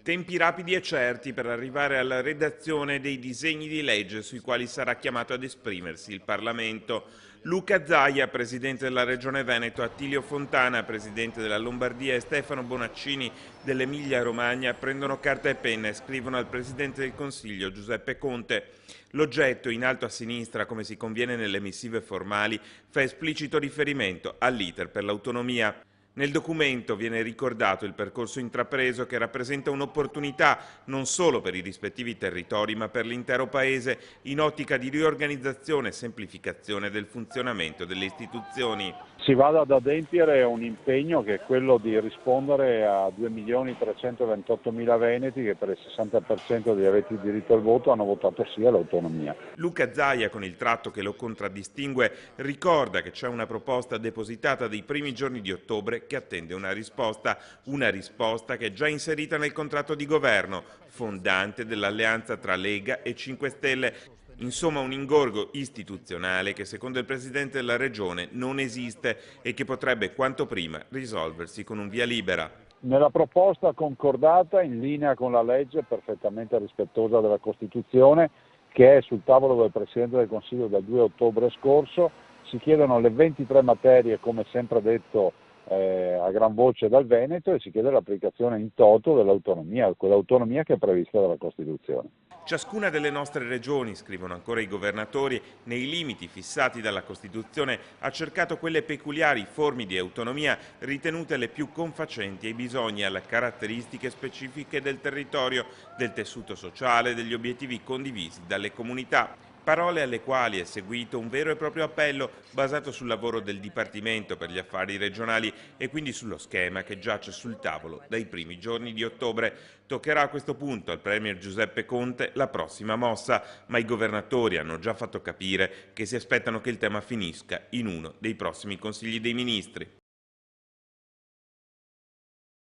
Tempi rapidi e certi per arrivare alla redazione dei disegni di legge sui quali sarà chiamato ad esprimersi il Parlamento. Luca Zaia, presidente della Regione Veneto, Attilio Fontana, presidente della Lombardia, e Stefano Bonaccini dell'Emilia-Romagna prendono carta e penna e scrivono al presidente del Consiglio Giuseppe Conte. L'oggetto, in alto a sinistra, come si conviene nelle missive formali, fa esplicito riferimento all'iter per l'autonomia. Nel documento viene ricordato il percorso intrapreso che rappresenta un'opportunità non solo per i rispettivi territori ma per l'intero Paese in ottica di riorganizzazione e semplificazione del funzionamento delle istituzioni. Si vada ad adempiere un impegno che è quello di rispondere a 2.328.000 veneti che per il 60% degli aventi diritto al voto hanno votato sì all'autonomia. Luca Zaia, con il tratto che lo contraddistingue, ricorda che c'è una proposta depositata dei primi giorni di ottobre che attende una risposta che è già inserita nel contratto di governo, fondante dell'alleanza tra Lega e 5 Stelle. Insomma, un ingorgo istituzionale che secondo il Presidente della Regione non esiste e che potrebbe quanto prima risolversi con un via libera. Nella proposta concordata, in linea con la legge, perfettamente rispettosa della Costituzione, che è sul tavolo del Presidente del Consiglio dal 2 ottobre scorso, si chiedono le 23 materie, come sempre detto a gran voce dal Veneto, e si chiede l'applicazione in toto dell'autonomia, quell'autonomia che è prevista dalla Costituzione. Ciascuna delle nostre regioni, scrivono ancora i governatori, nei limiti fissati dalla Costituzione ha cercato quelle peculiari forme di autonomia ritenute le più confacenti ai bisogni e alle caratteristiche specifiche del territorio, del tessuto sociale, degli obiettivi condivisi dalle comunità. Parole alle quali è seguito un vero e proprio appello basato sul lavoro del Dipartimento per gli Affari Regionali e quindi sullo schema che giace sul tavolo dai primi giorni di ottobre. Toccherà a questo punto al Premier Giuseppe Conte la prossima mossa, ma i governatori hanno già fatto capire che si aspettano che il tema finisca in uno dei prossimi Consigli dei Ministri.